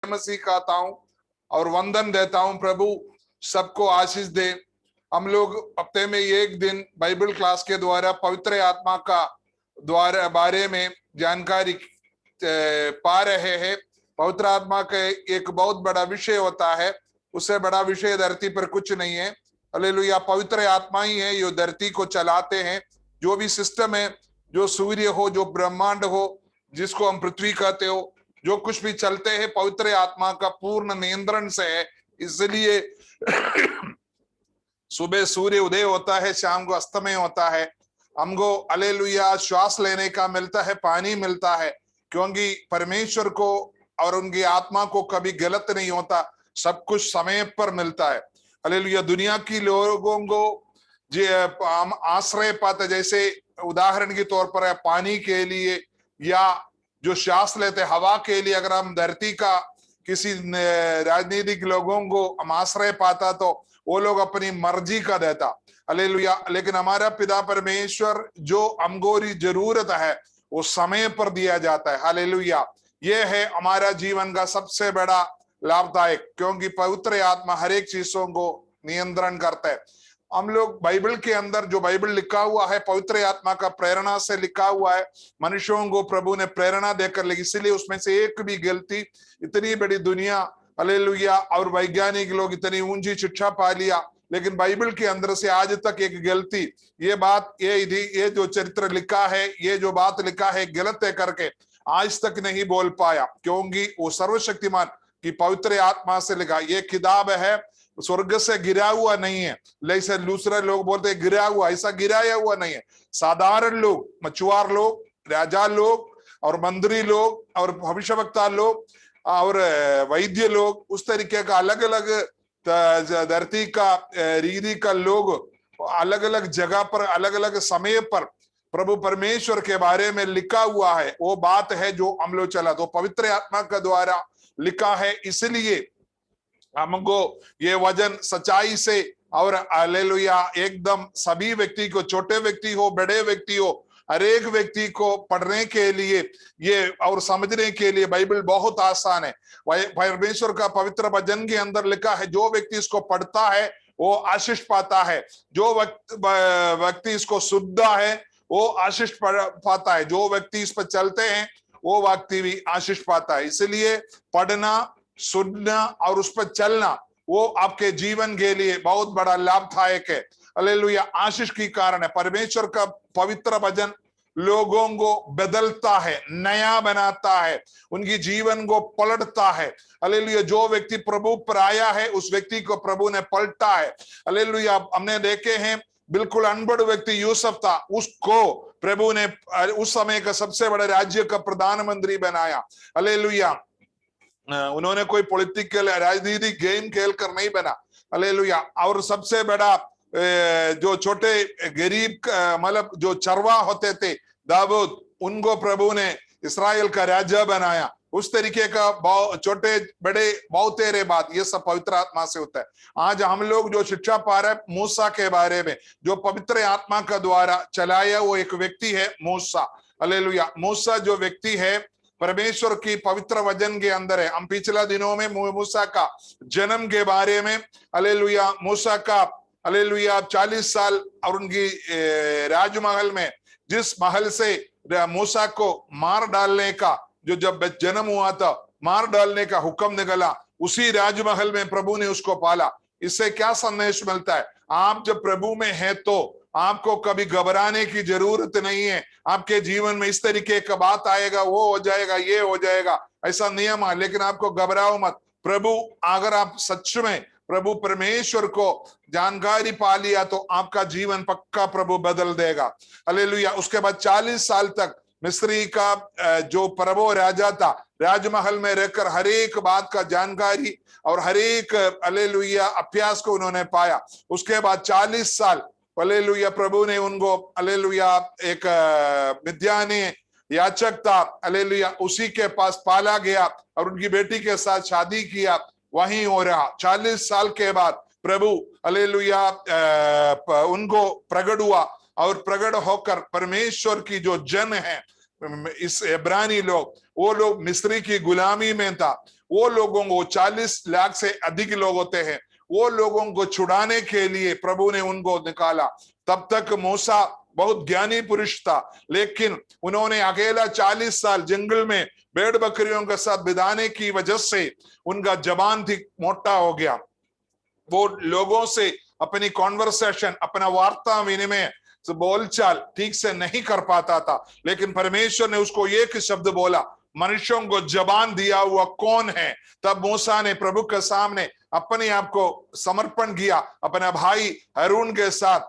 मसीह कहता हूं और वंदन देता हूं। प्रभु सबको आशीष दे। हम लोग हफ्ते में एक दिन बाइबल क्लास के द्वारा पवित्र आत्मा का द्वारा बारे में जानकारी पा रहे हैं। पवित्र आत्मा का एक बहुत बड़ा विषय होता है, उससे बड़ा विषय धरती पर कुछ नहीं है। हालेलुया। पवित्र आत्मा ही है जो धरती को चलाते हैं। जो भी सिस्टम है, जो सूर्य हो, जो ब्रह्मांड हो, जिसको हम पृथ्वी कहते हो, जो कुछ भी चलते हैं पवित्र आत्मा का पूर्ण नियंत्रण से है। इसलिए सुबह सूर्य उदय होता है, शाम को अस्तमय होता है। हमको हालेलुया श्वास लेने का मिलता है, पानी मिलता है, क्योंकि परमेश्वर को और उनकी आत्मा को कभी गलत नहीं होता, सब कुछ समय पर मिलता है। हालेलुया। दुनिया की लोगों को हम आश्रय पाते, जैसे उदाहरण के तौर पर पानी के लिए या जो श्वास लेते हवा के लिए, अगर हम धरती का किसी राजनीतिक लोगों को हम आश्रय पाता तो वो लोग अपनी मर्जी का देता। हालेलुया। लेकिन हमारा पिता परमेश्वर जो हमको जरूरत है वो समय पर दिया जाता है। हालेलुया। ये है हमारा जीवन का सबसे बड़ा लाभदायक, क्योंकि पवित्र आत्मा हर एक चीजों को नियंत्रण करता है। हम लोग बाइबल के अंदर जो बाइबल लिखा हुआ है पवित्र आत्मा का प्रेरणा से लिखा हुआ है। मनुष्यों को प्रभु ने प्रेरणा देकर लिखी, इसीलिए उसमें से एक भी गलती, इतनी बड़ी दुनिया हालेलुया और वैज्ञानिक लोग इतनी ऊंची शिक्षा पा लिया, लेकिन बाइबल के अंदर से आज तक एक गलती, ये बात ये जो चरित्र लिखा है, ये जो बात लिखा है गलत है करके आज तक नहीं बोल पाया, क्योंकि वो सर्वशक्तिमान की पवित्र आत्मा से लिखा। ये किताब है, स्वर्ग से गिरा हुआ नहीं है। जैसे दूसरे लोग बोलते हैं गिरा हुआ, ऐसा गिराया हुआ नहीं है। साधारण लोग, मछुआर लोग, राजा लोग और मंत्री लोग और भविष्यवक्ता लोग और वैद्य लोग, उस तरीके का अलग अलग धरती का रीति का लोग अलग अलग जगह पर अलग अलग समय पर प्रभु परमेश्वर के बारे में लिखा हुआ है। वो बात है जो हम लोग चला, तो पवित्र आत्मा के द्वारा लिखा है। इसलिए हमको ये वचन सच्चाई से और हालेलुया एकदम सभी व्यक्ति को, छोटे व्यक्ति हो, बड़े व्यक्ति हो, हर एक व्यक्ति को पढ़ने के लिए ये और समझने के लिए बाइबल बहुत आसान है। परमेश्वर का पवित्र वचन के अंदर लिखा है, जो व्यक्ति इसको पढ़ता है वो आशीष पाता है, जो व्यक्ति इसको सुनता है वो आशीष पाता है, जो व्यक्ति इस पर चलते हैं वो व्यक्ति भी आशीष पाता है। इसलिए पढ़ना, सुनना और उस पर चलना वो आपके जीवन के लिए बहुत बड़ा लाभदायक है। हालेलुया। आशीष की कारण है। परमेश्वर का पवित्र वचन लोगों को बदलता है, नया बनाता है, उनकी जीवन को पलटता है। हालेलुया। जो व्यक्ति प्रभु पर आया है उस व्यक्ति को प्रभु ने पलटा है। हालेलुया। हमने देखे हैं, बिल्कुल अनपढ़ व्यक्ति यूसुफ था, उसको प्रभु ने उस समय का सबसे बड़े राज्य का प्रधानमंत्री बनाया। हालेलुया। उन्होंने कोई पॉलिटिकल राजनीतिक गेम खेल कर नहीं बना। हालेलुया। और सबसे बड़ा जो छोटे गरीब मतलब जो चरवा होते थे दाऊद, उनको प्रभु ने इस्राएल का राजा बनाया। उस तरीके का छोटे बड़े बहुत तेरे बात, ये सब पवित्र आत्मा से होता है। आज हम लोग जो शिक्षा पा रहे हैं मूसा के बारे में, जो पवित्र आत्मा का द्वारा चलाया वो एक व्यक्ति है मूसा। हालेलुया। मूसा जो व्यक्ति है परमेश्वर की पवित्र वचन के अंदर है। हम पिछला दिनों में मूसा का जन्म के बारे में, हालेलुया, मूसा का हालेलुया 40 साल और उनकी राजमहल में जिस महल से मूसा को मार डालने का जो जब जन्म हुआ था, मार डालने का हुक्म निकला, उसी राजमहल में प्रभु ने उसको पाला। इससे क्या संदेश मिलता है? आप जब प्रभु में हैं तो आपको कभी घबराने की जरूरत नहीं है। आपके जीवन में इस तरीके का बात आएगा, वो हो जाएगा, ये हो जाएगा, ऐसा नियम है, लेकिन आपको घबराओ मत। प्रभु, अगर आप सच में प्रभु परमेश्वर को जानकारी पा लिया तो आपका जीवन पक्का प्रभु बदल देगा। हालेलुया। उसके बाद 40 साल तक मिस्री का जो प्रभु राजा था, राजमहल में रहकर हर एक बात का जानकारी और हर एक हालेलुया अभ्यास को उन्होंने पाया। उसके बाद 40 साल हालेलुया प्रभु ने उनको हालेलुया एक मिद्यानी याचक था, हालेलुया, उसी के पास पाला गया और उनकी बेटी के साथ शादी किया, वहीं हो रहा। 40 साल के बाद प्रभु हालेलुया उनको प्रकट हुआ और प्रकट होकर परमेश्वर की जो जन है इस इब्रानी लोग, वो लोग मिस्री की गुलामी में था, वो लोगों को 40 लाख से अधिक लोग होते हैं, वो लोगों को छुड़ाने के लिए प्रभु ने उनको निकाला। तब तक मूसा बहुत ज्ञानी पुरुष था, लेकिन उन्होंने अकेला 40 साल जंगल में भेड़ बकरियों के साथ बिताने की वजह से उनका जबान थी मोटा हो गया। वो लोगों से अपनी कॉन्वर्सेशन, अपना वार्ता विनिमय, बोलचाल ठीक से नहीं कर पाता था। लेकिन परमेश्वर ने उसको एक शब्द बोला, मनुष्यों को जबान दिया हुआ कौन है? तब मूसा ने प्रभु के सामने अपने आप को समर्पण किया, अपना भाई हारून के साथ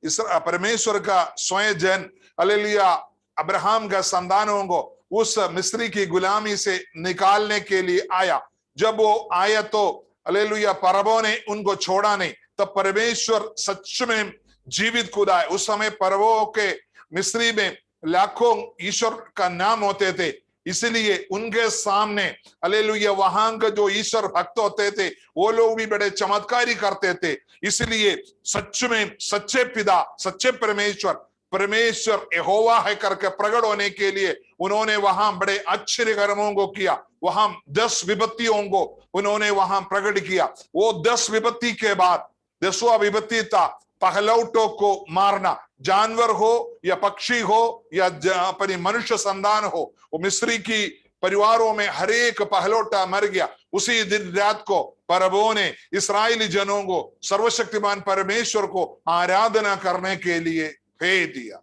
इस परमेश्वर का स्वयं जन हालेलुया अब्राहम का संतानों को उस मिस्री की गुलामी से निकालने के लिए आया। जब वो आया तो हालेलुया परबों ने उनको छोड़ा नहीं, तब परमेश्वर सच में जीवित खुदा है। उस समय परबों के मिस्री में लाखों ईश्वर का नाम होते थे, इसलिए उनके सामने हालेलुया वहां के जो ईश्वर भक्त होते थे वो लोग भी बड़े चमत्कारी करते थे। इसलिए सच में सच्चे पिता, सच्चे परमेश्वर यहोवा है करके प्रकट होने के लिए उन्होंने वहां बड़े आश्चर्य कर्मों को किया। वहां 10 विपत्तियों को उन्होंने वहां प्रकट किया। वो 10 विपत्ति के बाद 10वां विपत्ति था पहलौटों को मारना, जानवर हो या पक्षी हो या अपनी मनुष्य संतान हो। वो मिस्री की परिवारों में हर एक पहलौटा मर गया। उसी दिन रात को परबों ने इस्राएली जनों को सर्वशक्तिमान परमेश्वर को आराधना करने के लिए भेज दिया।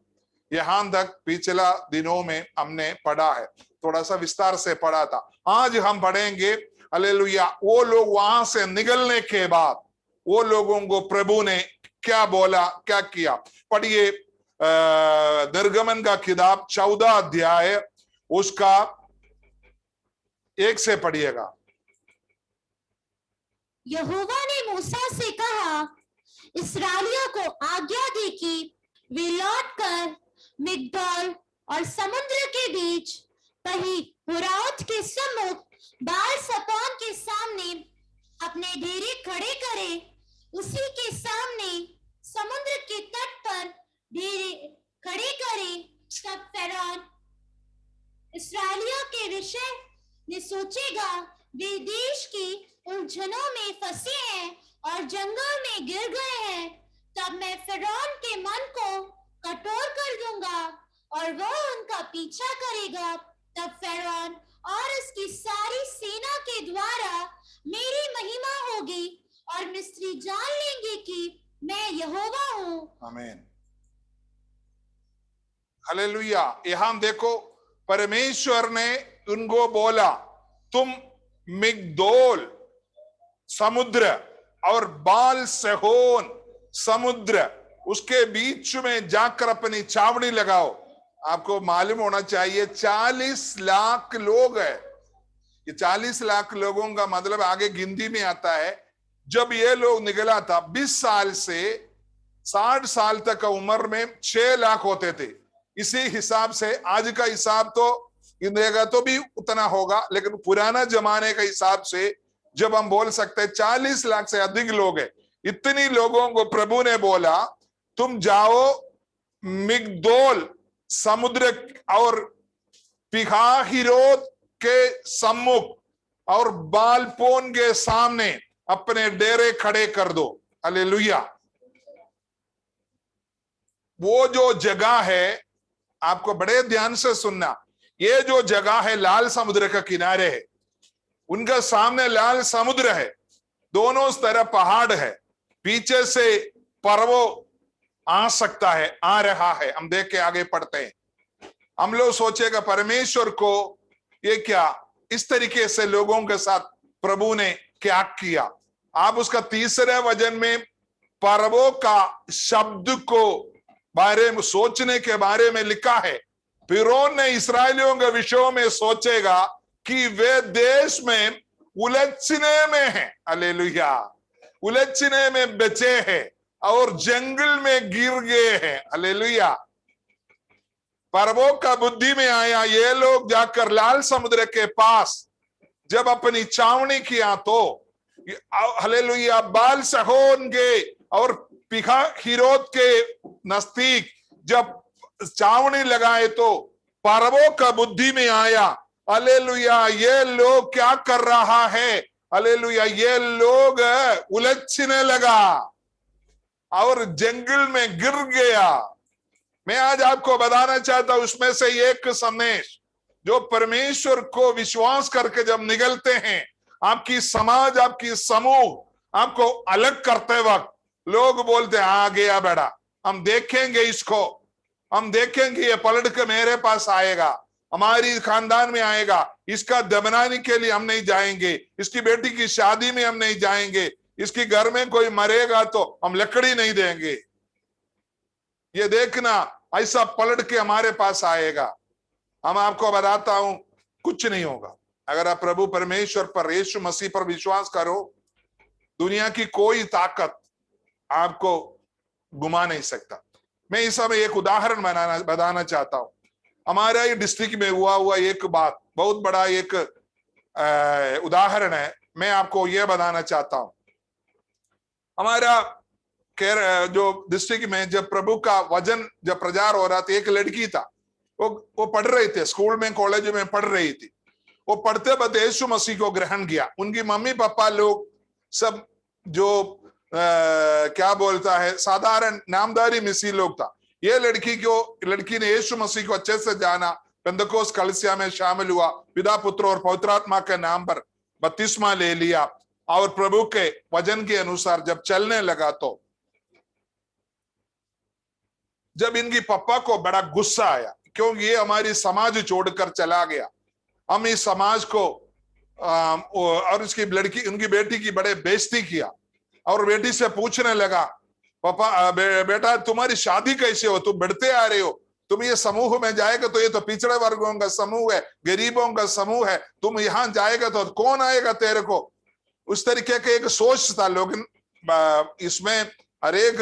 यहां तक पिछला दिनों में हमने पढ़ा है, थोड़ा सा विस्तार से पढ़ा था। आज हम पढ़ेंगे हालेलुया वो लोग वहां से निकलने के बाद वो लोगों को प्रभु ने क्या बोला, क्या किया। पढ़िए निर्गमन का किताब 14 अध्याय उसका 1 से पढ़िएगा। यहोवा ने मूसा से कहा, इस्राएलियों को आज्ञा दे कि वे लौटकर मिग्दोल और समुद्र के बीच पही-हिरोत के सम्मुख बाल सपोन के सामने अपने डेरे खड़े करें। उसी के सामने समुद्र के तट पर डेरे खड़े करें। तब फैरौन इस्राएलियों के विषय में सोचेगा, वे देश की उलझनों में फंसे हैं और जंगल में गिर गए हैं। तब मैं फैरौन के मन को कठोर कर दूंगा और वह उनका पीछा करेगा। तब फैरौन और उसकी सारी सेना के द्वारा मेरी महिमा होगी और मिस्री जान लेंगे कि मैं यहोवा हूं। आमीन, हालेलुया। यहां देखो परमेश्वर ने उनको बोला, तुम मिग्दोल समुद्र और बाल सहोन समुद्र उसके बीच में जाकर अपनी छावनी लगाओ। आपको मालूम होना चाहिए 40 लाख लोग है। ये 40 लाख लोगों का मतलब आगे गिनती में आता है। जब ये लोग निकला था 20 साल से 60 साल तक का उम्र में 6 लाख होते थे। इसी हिसाब से आज का हिसाब तो गिनेगा तो भी उतना होगा, लेकिन पुराना जमाने का हिसाब से जब हम बोल सकते हैं 40 लाख से अधिक लोग हैं। इतनी लोगों को प्रभु ने बोला, तुम जाओ मिग्दोल समुद्र और पी-हाहिरोत के सम्मुख और बालपोन के सामने अपने डेरे खड़े कर दो। हालेलुया। वो जो जगह है, आपको बड़े ध्यान से सुनना, ये जो जगह है लाल समुद्र का किनारे है। उनका सामने लाल समुद्र है, दोनों तरफ पहाड़ है, पीछे से पर्वत आ सकता है, आ रहा है। हम देख के आगे पढ़ते हैं। हम लोग सोचेगा परमेश्वर को ये क्या इस तरीके से लोगों के साथ प्रभु ने क्या किया। आप उसका तीसरे वचन में पर्वों का शब्द को बारे में सोचने के बारे में लिखा है। फिरौन ने इस्राएलियों के विषयों में सोचेगा कि वे देश में उलझने में हैं, हालेलुया, उलझने में बचे हैं और जंगल में गिर गए हैं, हालेलुया। पर्वों का बुद्धि में आया, ये लोग जाकर लाल समुद्र के पास जब अपनी छावनी किया तो हालेलुया बाल सहोन के और पी-हाहिरोत के नजदीक जब छावनी लगाए तो पर्वों का बुद्धि में आया हालेलुया। ये लोग क्या कर रहा है? हालेलुया। ये लोग उलझने लगा और जंगल में गिर गया। मैं आज आपको बताना चाहता हूं, उसमें से एक संदेश जो परमेश्वर को विश्वास करके जब निकलते हैं, आपकी समाज, आपकी समूह आपको अलग करते वक्त लोग बोलते हैं, आ गया बेटा, हम देखेंगे इसको, हम देखेंगे ये पलट के मेरे पास आएगा, हमारी खानदान में आएगा, इसका दमनाने के लिए हम नहीं जाएंगे, इसकी बेटी की शादी में हम नहीं जाएंगे, इसकी घर में कोई मरेगा तो हम लकड़ी नहीं देंगे। ये देखना, ऐसा पलट के हमारे पास आएगा। हम आपको बताता हूं, कुछ नहीं होगा। अगर आप प्रभु परमेश्वर पर, यीशु मसीह पर विश्वास करो, दुनिया की कोई ताकत आपको घुमा नहीं सकता। मैं इस समय एक उदाहरण बताना चाहता हूं। हमारा ये डिस्ट्रिक्ट में हुआ एक बात, बहुत बड़ा एक उदाहरण है। मैं आपको यह बताना चाहता हूं। हमारा जो डिस्ट्रिक्ट में जब प्रभु का वचन जब प्रचार हो रहा था, एक लड़की था, वो पढ़ रही थी, स्कूल में कॉलेज में पढ़ रही थी। वो पढ़ते पढ़ते यीशु मसीह को ग्रहण किया। उनकी मम्मी पापा लोग सब जो क्या बोलता है, साधारण नामधारी मिसी लोग था। ये लड़की ने यीशु मसीह को अच्छे से जाना, पेंतकोस्त कलीसिया में शामिल हुआ, पिता पुत्र और पवित्र आत्मा के नाम पर बपतिस्मा ले लिया और प्रभु के वचन के अनुसार जब चलने लगा, तो जब इनकी पापा को बड़ा गुस्सा आया, क्योंकि ये हमारी समाज छोड़कर चला गया, हम इस समाज को और उसकी लड़की, उनकी बेटी की बड़े बेइज्जती किया। और बेटी से पूछने लगा, पापा बेटा तुम्हारी शादी कैसे हो, तुम बढ़ते आ रहे हो, तुम ये समूह में जाएगा तो ये तो पिछड़े वर्गों का समूह है, गरीबों का समूह है, तुम यहाँ जाएगा तो कौन आएगा तेरे को। उस तरीके का एक सोच था लोग इसमें। हर एक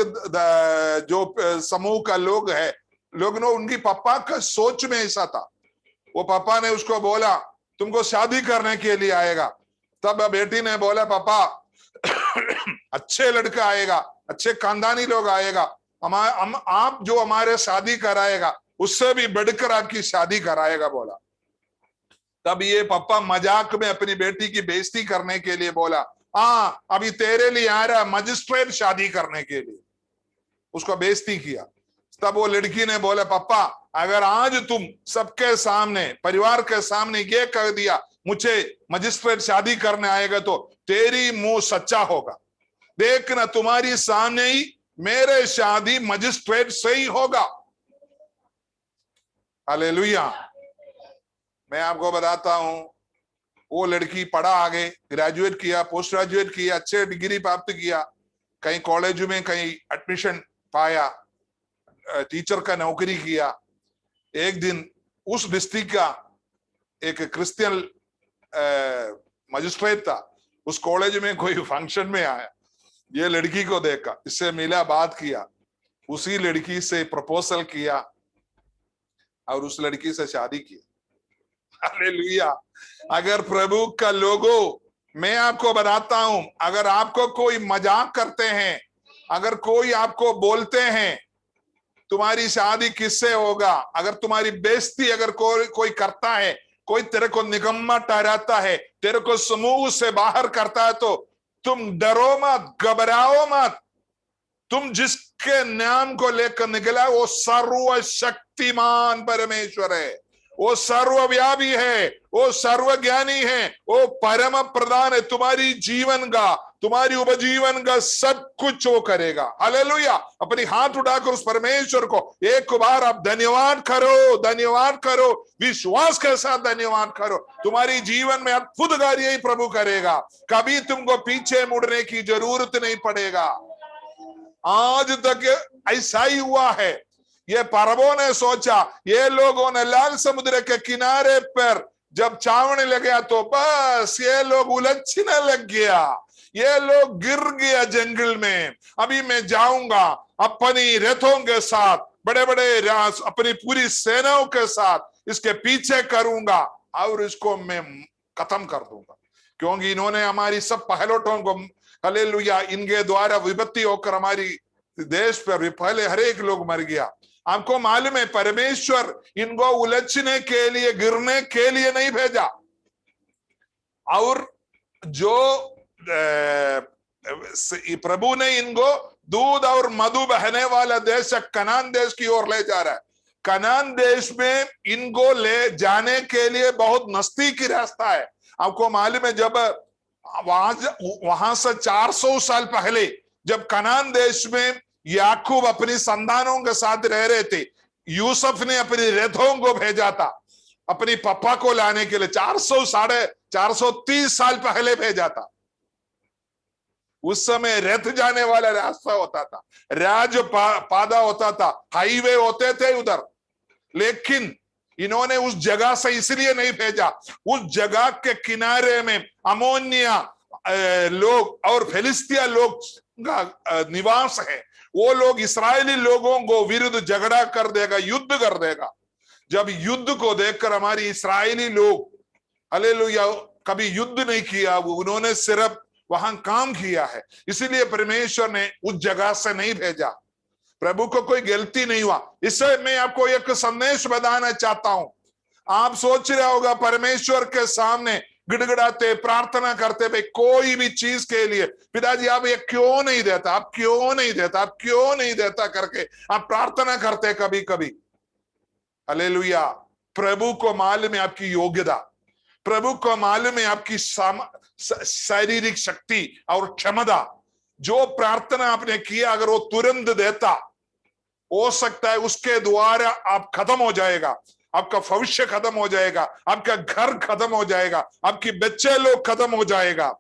जो समूह का लोग है, लोग ने उनकी पापा का सोच में ऐसा था। वो पापा ने उसको बोला, तुमको शादी करने के लिए आएगा। तब बेटी ने बोला, पापा अच्छे लड़का आएगा, अच्छे खानदानी लोग आएगा, हम आप जो हमारे शादी कराएगा उससे भी बढ़कर आपकी शादी कराएगा बोला। तब ये पापा मजाक में अपनी बेटी की बेइज्जती करने के लिए बोला, हाँ अभी तेरे लिए आ रहा मजिस्ट्रेट शादी करने के लिए, उसको बेइज्जती किया। तब वो लड़की ने बोला, पापा अगर आज तुम सबके सामने, परिवार के सामने ये कह दिया मुझे मजिस्ट्रेट शादी करने आएगा तो तेरी मुंह सच्चा होगा, देखना तुम्हारी सामने ही मेरे शादी मजिस्ट्रेट से ही होगा। हालेलुया। मैं आपको बताता हूं, वो लड़की पढ़ा, आगे ग्रेजुएट किया, पोस्ट ग्रेजुएट किया, अच्छे डिग्री प्राप्त किया, कहीं कॉलेज में कहीं एडमिशन पाया, टीचर का नौकरी किया। एक दिन उस डिस्ट्रिक्ट का एक क्रिश्चियन मजिस्ट्रेट था, उस कॉलेज में कोई फंक्शन में आया, ये लड़की को देखा, इससे मिला, बात किया, उसी लड़की से प्रपोजल किया और उस लड़की से शादी की। हालेलुया। अगर प्रभु का लोगो, मैं आपको बताता हूं, अगर आपको कोई मजाक करते हैं, अगर कोई आपको बोलते हैं तुम्हारी शादी किससे होगा, अगर तुम्हारी बेइज्जती अगर कोई करता है, कोई तेरे को निकम्मा ठहराता है, तेरे को समूह से बाहर करता है, तो तुम डरो मत, घबराओ मत। तुम जिसके नाम को लेकर निकला वो सर्वशक्तिमान परमेश्वर है, वो सर्वव्यापी है, वो सर्वज्ञानी है, वो परम प्रधान है। तुम्हारी जीवन का, तुम्हारी उपजीवन का सब कुछ वो करेगा। हालेलुया। अपनी हाथ उठाकर उस परमेश्वर को एक बार आप धन्यवाद करो, धन्यवाद करो, विश्वास के साथ धन्यवाद करो। तुम्हारी जीवन में अद्भुत कार्य ही प्रभु करेगा, कभी तुमको पीछे मुड़ने की जरूरत नहीं पड़ेगा। आज तक ऐसा ही हुआ है। ये परबों ने सोचा, ये लोगों ने लाल समुद्र के किनारे पर जब छावने लगे तो बस ये लोग उलझने लग गया, ये लोग गिर गया जंगल में। अभी मैं जाऊंगा अपनी रथों के साथ, बड़े बड़े अपनी पूरी सेनाओं के साथ इसके पीछे करूंगा और इसको मैं खत्म कर दूंगा, क्योंकि इन्होंने हमारी सब पहलोटों को, हालेलुया, इनके द्वारा विपत्ति होकर हमारी देश पर भी पहले हर एक लोग मर गया। आपको मालूम है परमेश्वर इनको उलझने के लिए, गिरने के लिए नहीं भेजा। और जो प्रभु ने इनको दूध और मधु बहने वाला देश कनान देश की ओर ले जा रहा है। कनान देश में इनको ले जाने के लिए बहुत नजदीकी रास्ता है। आपको मालूम है जब वहां से 400 साल पहले जब कनान देश में याकूब अपनी संतानों के साथ रह रहे थे, यूसुफ ने अपनी रथों को भेजा था अपनी पप्पा को लाने के लिए। 430 साल पहले भेजा था। उस समय रथ जाने वाला रास्ता होता था, पादा होता था, हाईवे होते थे उधर। लेकिन इन्होंने उस जगह से इसलिए नहीं भेजा, उस जगह के किनारे में अमोनिया लोग और फिलिस्तिया लोग का निवास है। वो लोग इस्राएली लोगों को विरुद्ध झगड़ा कर देगा, युद्ध कर देगा। जब युद्ध को देखकर हमारी इस्राएली लोग हालेलुया कभी युद्ध नहीं किया, उन्होंने सिर्फ वहां काम किया है, इसीलिए परमेश्वर ने उस जगह से नहीं भेजा। प्रभु को कोई गलती नहीं हुआ। इससे मैं आपको एक संदेश बताना चाहता हूं। आप सोच रहे होगा परमेश्वर के सामने गिड़गिड़ाते प्रार्थना करते भाई कोई भी चीज के लिए, पिताजी आप ये क्यों नहीं देता, आप क्यों नहीं देता, आप क्यों नहीं देता करके आप प्रार्थना करते कभी कभी। हालेलुया। प्रभु को मालूम है आपकी योग्यता, प्रभु को मालूम है आपकी शारीरिक शक्ति और क्षमता। जो प्रार्थना आपने किया अगर वो तुरंत देता, हो सकता है उसके द्वारा आप खत्म हो जाएगा, आपका भविष्य खत्म हो जाएगा, आपका घर खत्म हो जाएगा, आपके बच्चे लोग खत्म हो जाएगा।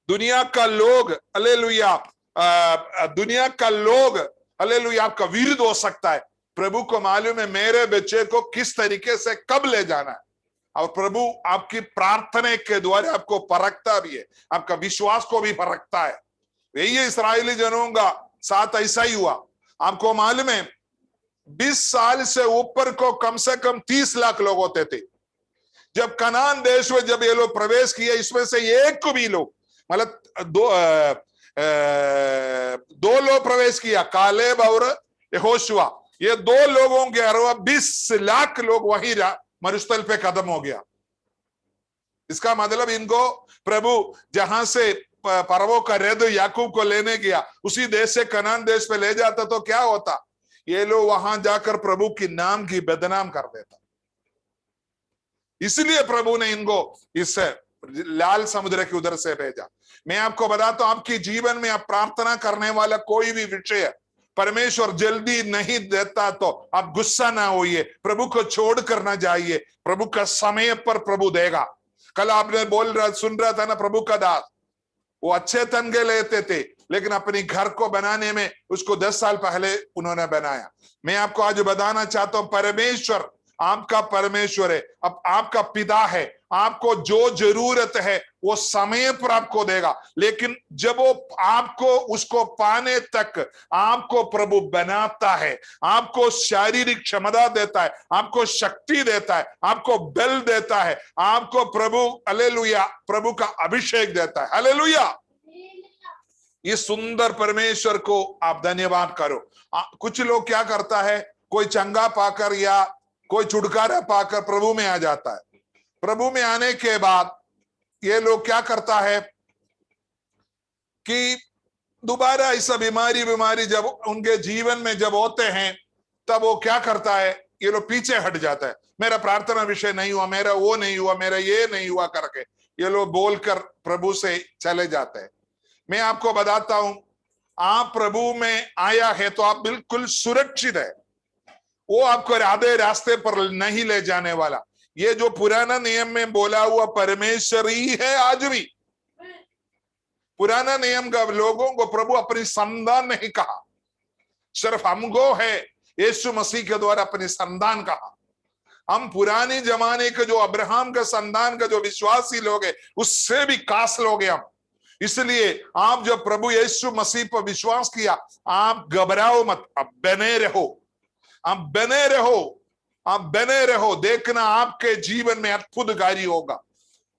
दुनिया का लोग हालेलुया, दुनिया का लोग हालेलुया आपका विरुद्ध हो सकता है। प्रभु को मालूम है मेरे बच्चे को किस तरीके से कब ले जाना है। और प्रभु आपकी प्रार्थना के द्वारा आपको परखता भी है, आपका विश्वास को भी परखता है। यही इस्राएली जनों का साथ ऐसा ही हुआ। आपको मालूम है 20 साल से ऊपर को कम से कम 30 लाख लोग होते थे। जब कनान देश में जब ये लोग प्रवेश किए, इसमें से एक को भी लोग मतलब दो लोग प्रवेश किया, कालेब और यहोशुआ। ये 2 लोगों के अलावा 20 लाख लोग वहीं मरुस्थल पे खत्म हो गया। इसका मतलब इनको प्रभु जहां से परवों का रथ याकूब को लेने गया उसी देश से कनान देश पे ले जाता तो क्या होता, ये लोग वहां जाकर प्रभु की नाम की बदनाम कर देता। इसलिए प्रभु ने इनको इस लाल समुद्र के उधर से भेजा। मैं आपको बताता हूं, आपके जीवन में आप प्रार्थना करने वाला कोई भी विषय परमेश्वर जल्दी नहीं देता तो आप गुस्सा ना होइए, प्रभु को छोड़ कर ना जाइए। प्रभु का समय पर प्रभु देगा। कल आपने सुन रहा था ना, प्रभु का दास वो अच्छे तनखे लेते थे लेकिन अपनी घर को बनाने में उसको 10 साल पहले उन्होंने बनाया। मैं आपको आज बताना चाहता हूं परमेश्वर आपका परमेश्वर है, अब आपका पिता है। आपको जो जरूरत है वो समय पर आपको देगा, लेकिन जब वो आपको उसको पाने तक आपको प्रभु बनाता है, आपको शारीरिक क्षमता देता है, आपको शक्ति देता है, आपको बल देता है, आपको प्रभु हालेलुया प्रभु का अभिषेक देता है। हालेलुया। इस सुंदर परमेश्वर को आप धन्यवाद करो। कुछ लोग क्या करता है, कोई चंगा पाकर या कोई छुटकारा पाकर प्रभु में आ जाता है। प्रभु में आने के बाद ये लोग क्या करता है कि दोबारा ऐसा बीमारी जब उनके जीवन में जब होते हैं तब वो क्या करता है, ये लोग पीछे हट जाता है। मेरा प्रार्थना विषय नहीं हुआ, मेरा वो नहीं हुआ, मेरा ये नहीं हुआ करके ये लोग बोलकर प्रभु से चले जाते हैं। मैं आपको बताता हूं, आप प्रभु में आया है तो आप बिल्कुल सुरक्षित है। वो आपको आधे रास्ते पर नहीं ले जाने वाला। ये जो पुराना नियम में बोला हुआ परमेश्वर ही है आज भी। पुराना नियम का लोगों को प्रभु अपनी संतान नहीं कहा, सिर्फ हमको है यीशु मसीह के द्वारा अपनी संतान कहा। हम पुराने जमाने के जो अब्राहम का संतान का जो विश्वासी लोग है उससे भी खास लोग हैं हम। इसलिए आप जब प्रभु यीशु मसीह पर विश्वास किया, आप घबराओ मत, आप बने रहो, आप बने रहो, आप बने रहो। देखना आपके जीवन में अद्भुत कार्य होगा।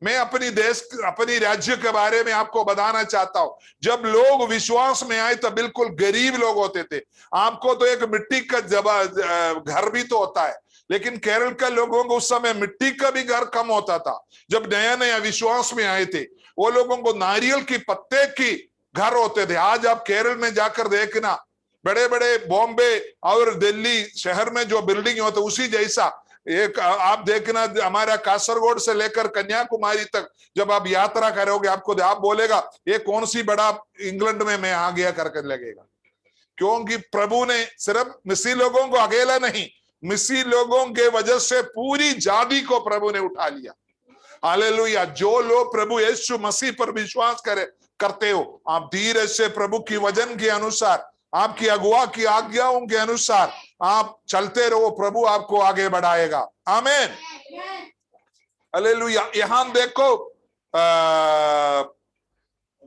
मैं अपनी राज्य के बारे में आपको बताना चाहता हूं। जब लोग विश्वास में आए तो बिल्कुल गरीब लोग होते थे। आपको तो एक मिट्टी का घर भी तो होता है, लेकिन केरल के लोगों को उस समय मिट्टी का भी घर कम होता था। जब नया नया विश्वास में आए थे, वो लोगों को नारियल की पत्ते की घर होते थे। आज आप केरल में जाकर देखना, बड़े बड़े बॉम्बे और दिल्ली शहर में जो बिल्डिंग होते उसी जैसा एक आप देखना। हमारा कासरगोड से लेकर कन्याकुमारी तक जब आप यात्रा करोगे, आप बोलेगा ये कौन सी बड़ा इंग्लैंड में मैं आ गया करके लगेगा। क्योंकि प्रभु ने सिर्फ मिस्री लोगों को अकेला नहीं, मिस्री लोगों के वजह से पूरी जाति को प्रभु ने उठा लिया। हालेलुया। जो लोग प्रभु यीशु मसीह पर विश्वास करते हो, आप धीरे से प्रभु की वचन के अनुसार, आपकी अगुआ की आज्ञाओं के अनुसार आप चलते रहो, प्रभु आपको आगे बढ़ाएगा। आमीन। हालेलुया। यहां देखो,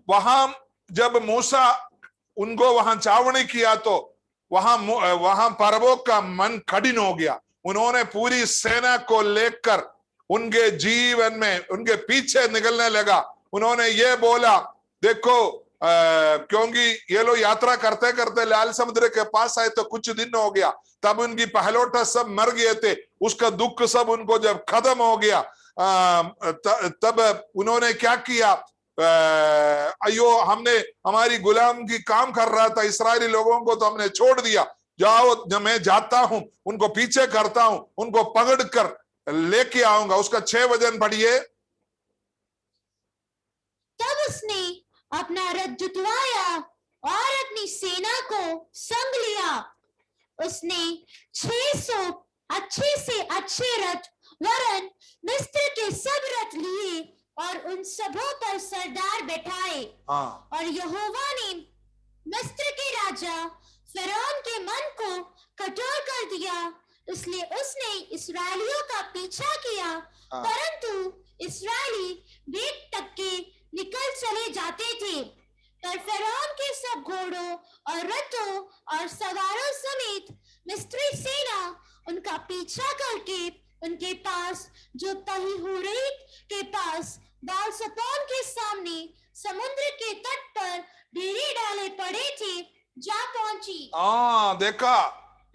वहां जब मूसा उनको वहां चावनी किया तो वहां फरवो का मन कठिन हो गया। उन्होंने पूरी सेना को लेकर उनके जीवन में उनके पीछे निकलने लगा। उन्होंने ये बोला, देखो क्योंकि ये लोग यात्रा करते करते लाल समुद्र के पास आए तो कुछ दिन हो गया, तब उनकी पहलोटा सब मर गए थे। उसका दुख सब उनको जब खत्म हो गया, तब उन्होंने क्या किया, अयो हमने हमारी गुलाम की काम कर रहा था इस्राएली लोगों को तो हमने छोड़ दिया, जाओ मैं जाता हूं, उनको पीछे करता हूं, उनको पकड़ कर लेके आऊंगा। उसका 6 वचन पढ़िए। तब उसने अपना रथ जुतवाया और अपनी सेना को संग लिया। उसने 600 अच्छे से अच्छे रथ वरन मिस्र के सब रथ लिए और उन सबों पर सरदार बैठाए। और यहोवा ने मिस्र के राजा फिरौन के मन को कठोर कर दिया, इसलिए उसने इस्राएलियों का पीछा किया, परंतु इस्राएली वेग तक के निकल चले जाते थे। पर फिरौन के सब घोड़ों और रथों और सवारों समेत मिस्री सेना उनका पीछा करके उनके पास जो तहीहुरीत के पास बाल-सपोन के सामने समुद्र के तट पर डेरे डाले पड़े थे जा पहुंची। देखा,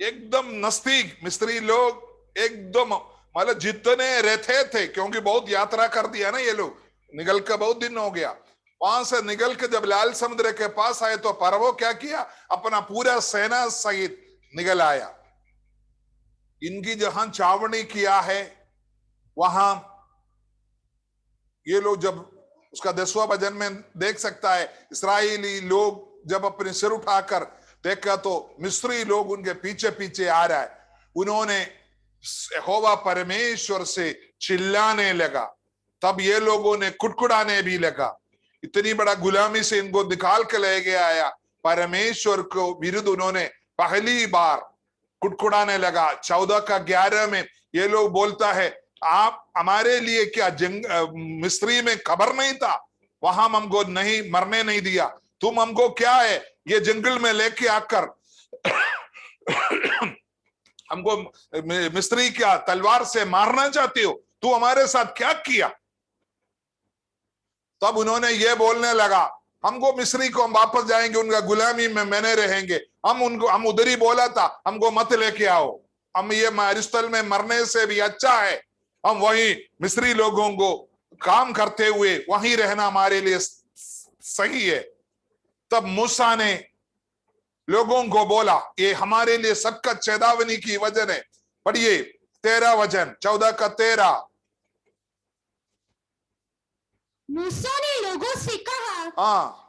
एकदम नजदीक मिस्री लोग एकदम, मतलब जितने रहते थे, क्योंकि बहुत यात्रा कर दिया ना ये लोग, निकल कर बहुत दिन हो गया। वहां से निकल के जब लाल समुद्र के पास आए तो फरवो क्या किया, अपना पूरा सेना सहित निकल आया। इनकी जहां चावनी किया है वहां ये लोग, जब उसका 10वां वचन में देख सकता है, इस्राएली लोग जब अपने सिर उठाकर देखा तो मिस्री लोग उनके पीछे पीछे आ रहा है। उन्होंने यहोवा परमेश्वर से चिल्लाने लगा, तब ये लोगों ने कुड़कुड़ाने भी लगा। इतनी बड़ा गुलामी से इनको निकाल के ले गया आया, परमेश्वर को विरुद्ध उन्होंने पहली बार कुड़कुड़ाने लगा। 14 का 11 में ये लोग बोलता है, आप हमारे लिए क्या मिस्री में खबर नहीं था, वहां हमको नहीं मरने नहीं दिया, तुम हमको क्या है ये जंगल में लेके आकर हमको मिस्री क्या तलवार से मारना चाहते हो, तू हमारे साथ क्या किया। तब उन्होंने ये बोलने लगा, हमको मिस्री को हम वापस जाएंगे, उनका गुलामी में मैंने रहेंगे, हम उधर ही बोला था हमको मत लेके आओ, हम ये मारिस्थल में मरने से भी अच्छा है हम वही मिस्री लोगों को काम करते हुए वहीं रहना हमारे लिए सही है। तब मूसा ने लोगों को बोला, ये हमारे लिए सबका चेतावनी की वजन है। पढ़िए 13 वचन, 14 का 13। मूसा ने लोगों से कहा,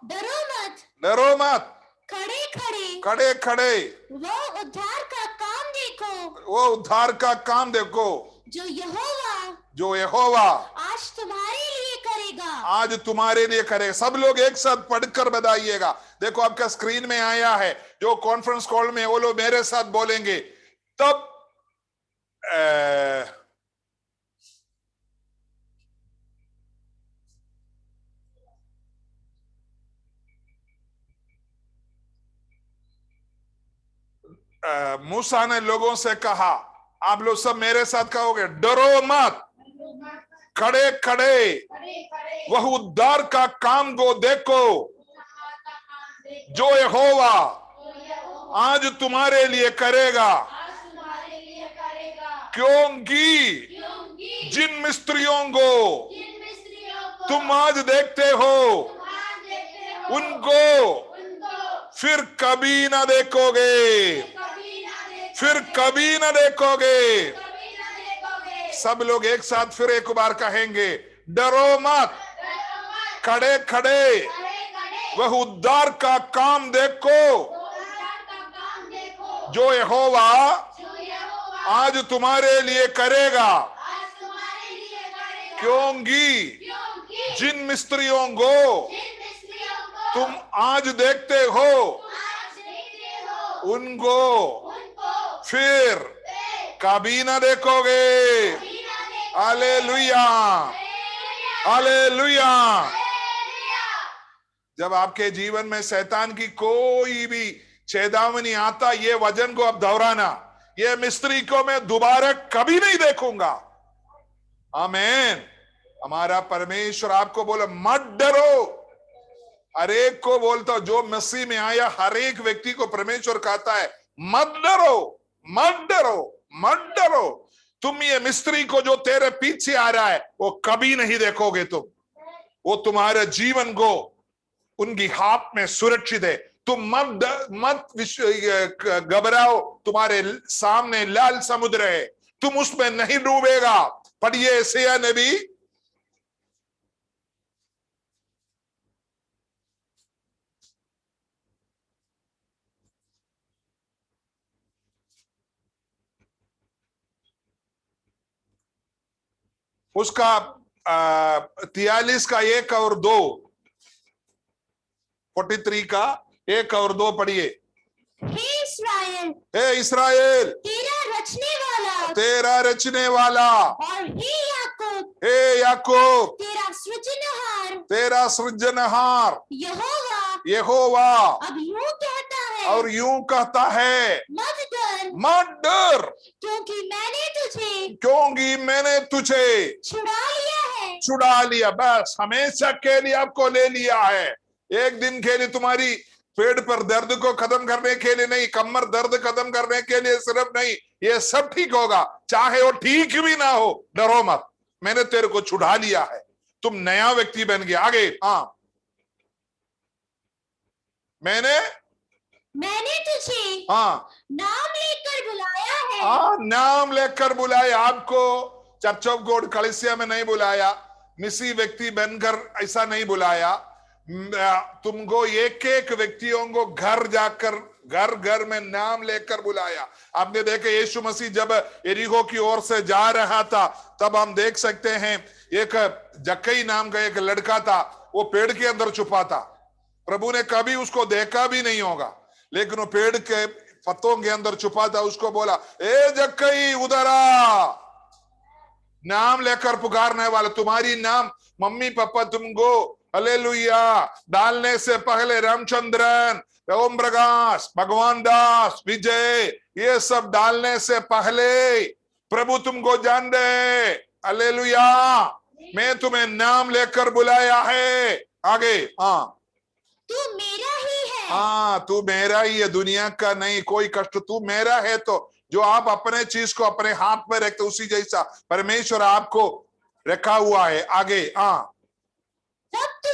डरो मत, डरो मत, खड़े खड़े खड़े खड़े वो उद्धार का काम देखो, वो उद्धार का काम देखो जो यहोवा आज तुम्हारे लिए करेगा। सब लोग एक साथ पढ़कर बताइएगा। देखो आपका स्क्रीन में आया है, जो कॉन्फ्रेंस कॉल में वो लोग मेरे साथ बोलेंगे। तब मूसा ने लोगों से कहा, आप लोग सब मेरे साथ कहोगे, डरो मत, खड़े खड़े वह उद्धार का काम को देखो जो यहोवा आज तुम्हारे लिए करेगा, क्योंकि जिन मिस्त्रियों को तुम आज देखते हो उनको फिर कभी ना देखोगे, फिर कभी ना देखोगे। सब लोग एक साथ फिर एक बार कहेंगे, डरो मत, खड़े खड़े वह उद्धार का काम देखो जो यहोवा आज तुम्हारे लिए करेगा, क्योंकि जिन मिस्त्रियों को तुम आज देखते हो उनको फिर कभी ना देखोगे। Hallelujah, hallelujah. जब आपके जीवन में शैतान की कोई भी चेतावनी आता, ये वचन को अब दोहराना, ये मिस्त्री को मैं दोबारा कभी नहीं देखूंगा। आमीन। हमारा परमेश्वर आपको बोला मत डरो। हर एक को बोलता, जो मसीह में आया हर एक व्यक्ति को परमेश्वर कहता है मत डरो, मत डरो, मत डरो। तुम ये मिस्त्री को जो तेरे पीछे आ रहा है वो कभी नहीं देखोगे तुम, वो तुम्हारे जीवन को उनकी हाथ में सुरक्षित है। तुम मत घबराओ, तुम्हारे सामने लाल समुद्र है, तुम उसमें नहीं डूबेगा। पढ़िए यशायाह नबी उसका 43 का 1 और 2, 43 का 1 और 2 पढ़िए। हे इस्राएल, हे इस्राएल, तेरा रचने वाला, तेरा रचने वाला, और हे याकूब, हे याकूब, तेरा सृजनहार, तेरा सृजनहार यहोवा, यहोवा अब यूं कहता है, और यूं कहता है मत डर, मत डर, क्योंकि मैंने तुझे छुड़ा लिया है, छुड़ा लिया। बस हमेशा के लिए आपको ले लिया है। एक दिन के लिए तुम्हारी पेट पर दर्द को खत्म करने के लिए नहीं, कमर दर्द खत्म करने के लिए सिर्फ नहीं, ये सब ठीक होगा, चाहे वो ठीक भी ना हो। डरो मत, मैंने तेरे को छुड़ा लिया है, तुम नया व्यक्ति बन गया। आगे, हाँ, मैंने तुझे हाँ नाम लेकर बुलाया है। हाँ, नाम लेकर बुलाया आपको। चर्च ऑफ गॉड कलीसिया में नहीं बुलाया, मिसी व्यक्ति बनकर ऐसा नहीं बुलाया। तुमको एक एक व्यक्तियों को घर जाकर घर घर में नाम लेकर बुलाया। आपने देखा यीशु मसीह जब यरीहो की ओर से जा रहा था, तब हम देख सकते हैं एक जक्कई नाम का एक लड़का था, वो पेड़ के अंदर छुपा था। प्रभु ने कभी उसको देखा भी नहीं होगा, लेकिन वो पेड़ के पत्तों के अंदर छुपा था। उसको बोला, ए जक्कई उधर आ। नाम लेकर पुकारने वाला, तुम्हारी नाम मम्मी पापा तुमको हालेलुया डालने से पहले रामचंद्रन, ओम प्रकाश, भगवान दास, विजय, ये सब डालने से पहले प्रभु तुमको जान दे। हालेलुया, मैं तुम्हें नाम लेकर बुलाया है। आगे, हाँ, तू मेरा ही है। हाँ, तू मेरा ही है, दुनिया का नहीं। कोई कष्ट, तू मेरा है। तो जो आप अपने चीज को अपने हाथ में रखते, उसी जैसा परमेश्वर आपको रखा हुआ है। आगे, हाँ, जब तू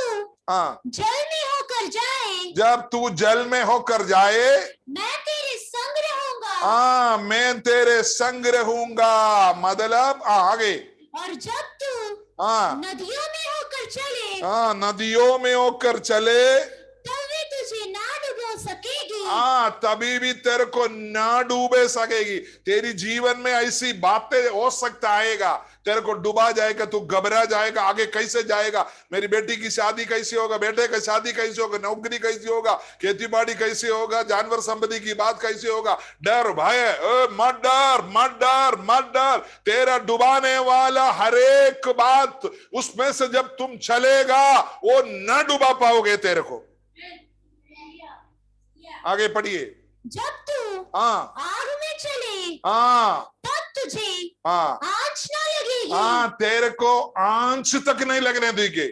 हाँ, जल में होकर जाए, जब तू जल में होकर जाए, मैं तेरे संग रहूंगा। हाँ, मैं तेरे संग रहूंगा। मतलब, हाँ, आगे, और जब तू हाँ, नदियों में होकर चले, हाँ, नदियों में होकर चले, तब वे तुझे ना डुबो सकेगी। हाँ, तभी भी तेरे को ना डूबे सकेगी। तेरी जीवन में ऐसी बातें हो सकता आएगा, तेरे को डुबा जाएगा, तू घबरा जाएगा, आगे कैसे जाएगा, मेरी बेटी की शादी कैसी होगा, बेटे की शादी कैसी होगा, नौकरी कैसी होगा, खेती बाड़ी कैसी होगा, जानवर संपत्ति की बात कैसी होगा। डर भय, मत डर, मत डर, मत डर। तेरा डुबाने वाला हर एक बात, उसमें से जब तुम चलेगा वो न डुबा पाओगे तेरे को। आगे पढ़िए। जब तू हाँ, आग में चले, हाँ, तब तुझे हाँ, आँच ना लगेगी। देगी। हाँ, तेरे को आंच तक नहीं लगने देगी।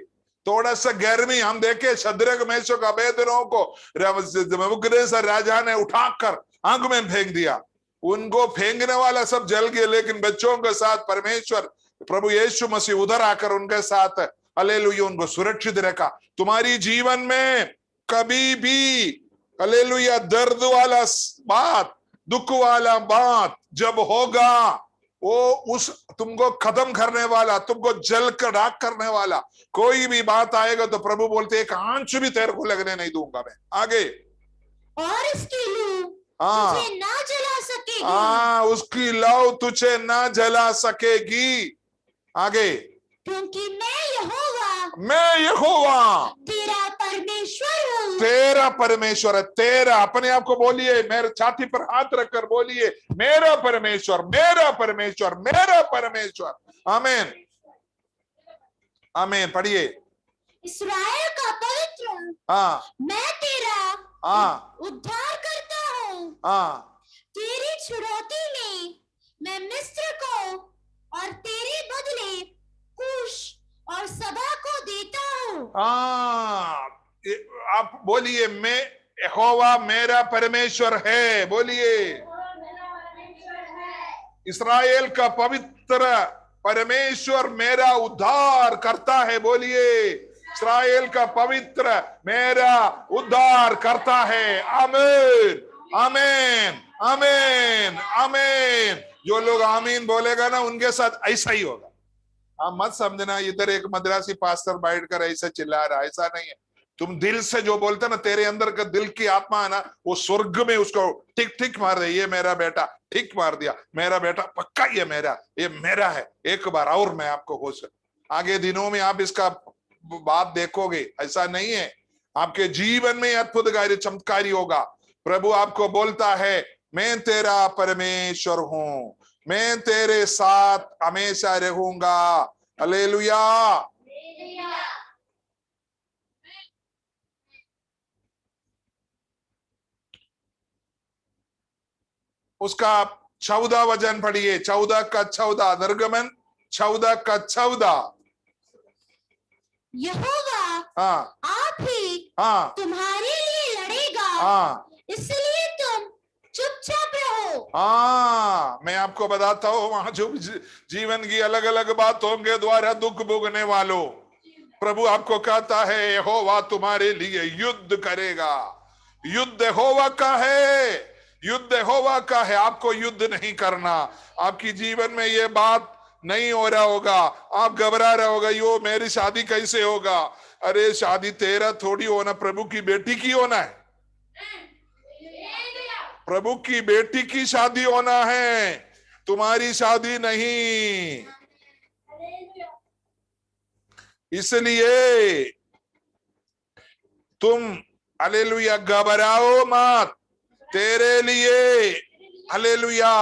थोड़ा सा गर्मी हम देखे शद्रक मेशक अबेदनगो को नबूकदनेस्सर राजा ने उठाकर आग में फेंक दिया। उनको फेंकने वाला सब जल गए, लेकिन बच्चों के साथ परमेश्वर प्रभु यीशु मसीह उधर आकर उनके साथ हालेलुया उनको सुरक्षित रखा। तुम्हारी जीवन में कभी भी हालेलुया दर्द वाला बात, दुख वाला बात जब होगा, वो उस तुमको खत्म करने वाला, तुमको जल कर राख करने वाला कोई भी बात आएगा तो प्रभु बोलते एक आंच भी तेरे को लगने नहीं दूंगा मैं। आगे, और इसकी लू हाँ, तुझे ना जला सकेगी। हाँ, उसकी लौ तुझे ना जला सकेगी। आगे, क्योंकि मैं यहोवा तेरा परमेश्वर हूँ। तेरा परमेश्वर है। तेरा, अपने आप को बोलिए, मेरे छाती पर हाथ रखकर बोलिए, मेरा परमेश्वर, मेरा परमेश्वर, मेरा परमेश्वर। आमीन, आमीन। पढ़िए, इस्राएल का पवित्र, हाँ, मैं तेरा हाँ, उद्धार करता हूँ। हाँ, तेरी छुड़ौती में मैं मिस्र को और तेरे बदले कूश और सबा को देता हूँ। हाँ। आप बोलिए, मैं यहोवा मेरा परमेश्वर है। बोलिए, इस्राएल का पवित्र परमेश्वर मेरा उद्धार करता है। बोलिए, इस्राएल का पवित्र मेरा उद्धार करता है। आमीन, आमीन, आमीन, आमीन। जो लोग आमीन बोलेगा ना, उनके साथ ऐसा ही होगा। आप मत समझना इधर एक मद्रासी पास्टर बैठकर ऐसा चिल्ला रहा, ऐसा नहीं है। तुम दिल से जो बोलते ना, तेरे अंदर का दिल की आत्मा है ना, वो स्वर्ग में उसको टिक टिक मार दे। ये मेरा बेटा, ठीक मार दिया, मेरा बेटा पक्का, ये मेरा है। एक बार और मैं आपको हो सकता, आगे दिनों में आप इसका बात देखोगे। ऐसा नहीं है, आपके जीवन में अद्भुत कार्य चमत्कारी होगा। प्रभु आपको बोलता है, मैं तेरा परमेश्वर हूं, मैं तेरे साथ हमेशा रहूंगा। हालेलुया। उसका 14 वचन पढ़िए, 14 का 14, निर्गमन 14 का 14। यहोवा हाँ, आप ही हाँ, तुम्हारे लिए लड़ेगा, हाँ, इसलिए तुम चुपचाप रहो। हाँ। मैं आपको बताता हूँ, वहां जो जीवन की अलग अलग बातों के द्वारा दुख भोगने वालों, प्रभु आपको कहता है यहोवा तुम्हारे लिए युद्ध करेगा। युद्ध यहोवा का है, युद्ध यहोवा का है। आपको युद्ध नहीं करना। आपकी जीवन में ये बात नहीं हो रहा होगा, आप घबरा रहे होगा, यो मेरी शादी कैसे होगा। अरे शादी तेरा थोड़ी होना, प्रभु की बेटी की होना है। प्रभु की बेटी की शादी होना है, तुम्हारी शादी नहीं। इसलिए तुम हालेलुया घबराओ मत, तेरे लिए हालेलुया।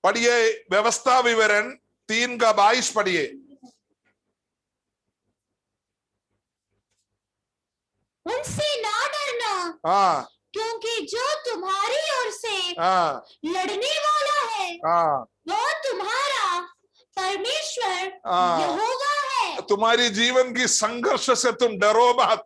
पढ़िए व्यवस्था विवरण 3 का 22 पढ़िए। उनसे ना डरना, हाँ, क्योंकि जो तुम्हारी ओर से हाँ, लड़ने वाला है हाँ, वो तुम्हारा परमेश्वर हाँ। यहोवा है। तुम्हारी जीवन की संघर्ष से तुम डरो मत।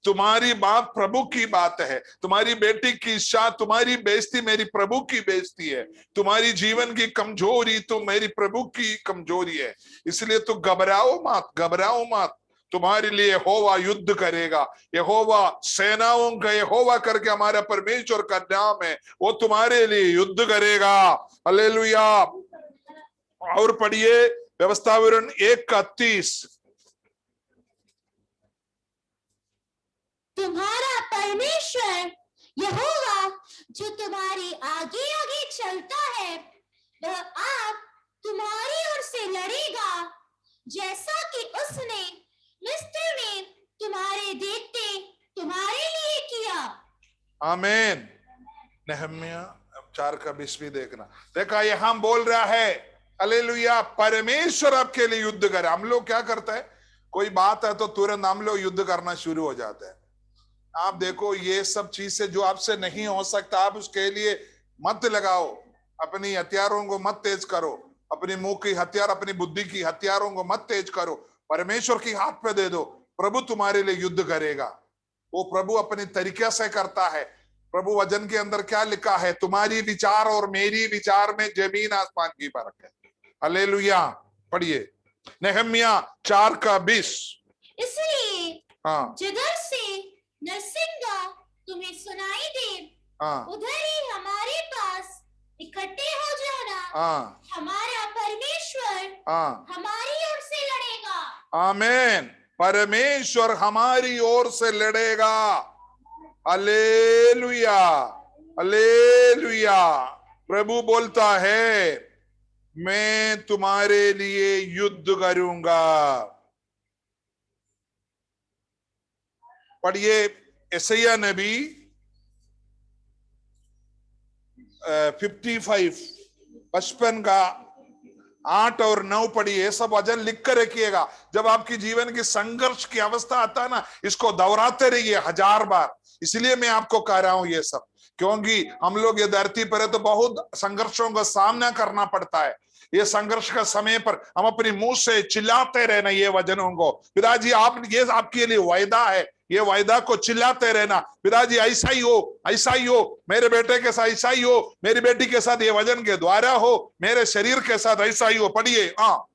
तुम्हारी बात प्रभु की बात है। तुम्हारी बेटी की इच्छा, तुम्हारी बेइज्जती मेरी प्रभु की बेइज्जती है। तुम्हारी जीवन की कमजोरी तो मेरी प्रभु की कमजोरी है। इसलिए तो घबराओ मत, घबराओ मत। तुम्हारे लिए यहोवा युद्ध करेगा। यहोवा सेनाओं का यहोवा करके हमारा परमेश्वर का नाम है, वो तुम्हारे लिए युद्ध करेगा। हालेलुया। और पढ़िए व्यवस्था विवरण 1 का 30। तुम्हारा परमेश्वर यहोवा जो तुम्हारी आगे आगे चलता है, वह आप तुम्हारी ओर से लड़ेगा, जैसा कि उसने मिस्र में तुम्हारे देखते तुम्हारे लिए किया। आमीन। नहम्या 4 का 20 भी देखना। देखा, यहां बोल रहा है हालेलुया, परमेश्वर आपके लिए युद्ध करे। हम लोग क्या करते हैं, कोई बात है तो तुरंत हम लोग युद्ध करना शुरू हो जाते हैं। आप देखो, ये सब चीज से जो आपसे नहीं हो सकता, आप उसके लिए मत लगाओ, अपनी हथियारों को मत तेज करो। अपनी मुंह की हथियार, अपनी बुद्धि की हथियारों को मत तेज करो, परमेश्वर की हाथ पे दे दो। प्रभु तुम्हारे लिए युद्ध करेगा। वो प्रभु अपने तरीके से करता है। प्रभु वचन के अंदर क्या लिखा है, तुम्हारी विचार और मेरी विचार में जमीन आसमान की फर्क है। हालेलुया। पढ़िए नेहम्या 4:20। इसलिए हाँ जिधर से नरसिंगा तुम्हें सुनाई दे, हाँ उधर ही हमारे पास इकट्ठे हो जाना। हाँ हमारा परमेश्वर हाँ, हमारी ओर से लड़ेगा। आमीन। परमेश्वर हमारी ओर से लड़ेगा। Hallelujah, hallelujah. प्रभु बोलता है मैं तुम्हारे लिए युद्ध करूंगा। पढ़िए यशायाह नबी 55 का 8 और 9 पढ़िए। सब वचन लिख कर रखिएगा। जब आपकी जीवन की संघर्ष की अवस्था आता है ना, इसको दोहराते रहिए 1000 बार। इसलिए मैं आपको कह रहा हूं ये सब, क्योंकि हम लोग ये धरती पर है तो बहुत संघर्षों का सामना करना पड़ता है। ये संघर्ष का समय पर हम अपने मुंह से चिल्लाते रहना ये वचनों को, पिताजी आप, ये आपके लिए वायदा है, ये वायदा को चिल्लाते रहना, पिताजी ऐसा ही हो, ऐसा ही हो, मेरे बेटे के साथ ऐसा ही हो, मेरी बेटी के साथ ये वचन के द्वारा हो, मेरे शरीर के साथ ऐसा ही हो। पढ़िए। हाँ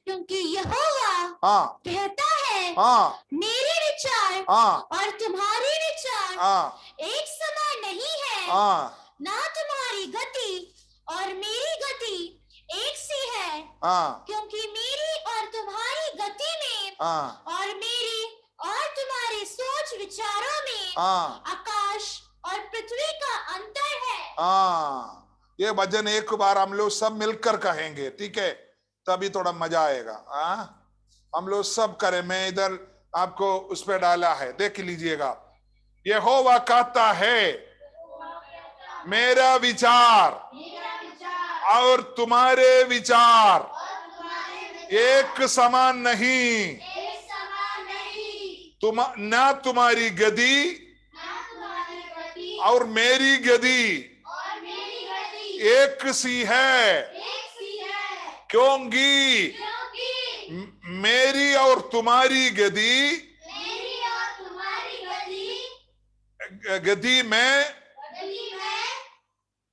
क्योंकि यहोवा हाँ कहता है, हाँ मेरे विचार हाँ और तुम्हारे विचार हाँ एक समान नहीं है, हाँ ना तुम्हारी गति और मेरी गति एक सी है। हाँ क्योंकि मेरी और तुम्हारी गति में हाँ और मेरी और तुम्हारी सोच विचारों में हाँ आकाश और पृथ्वी का अंतर है। हाँ। ये भजन एक बार हम लोग सब मिलकर कहेंगे, ठीक है? तभी थोड़ा मजा आएगा। हाँ हम लोग सब करें। मैं इधर आपको उस पर डाला है, देख लीजिएगा। यहोवा कहता है मेरा विचार और तुम्हारे विचार एक समान नहीं, तुम ना तुम्हारी गति और मेरी गति एक सी है, क्योंकि मेरी और तुम्हारी गति में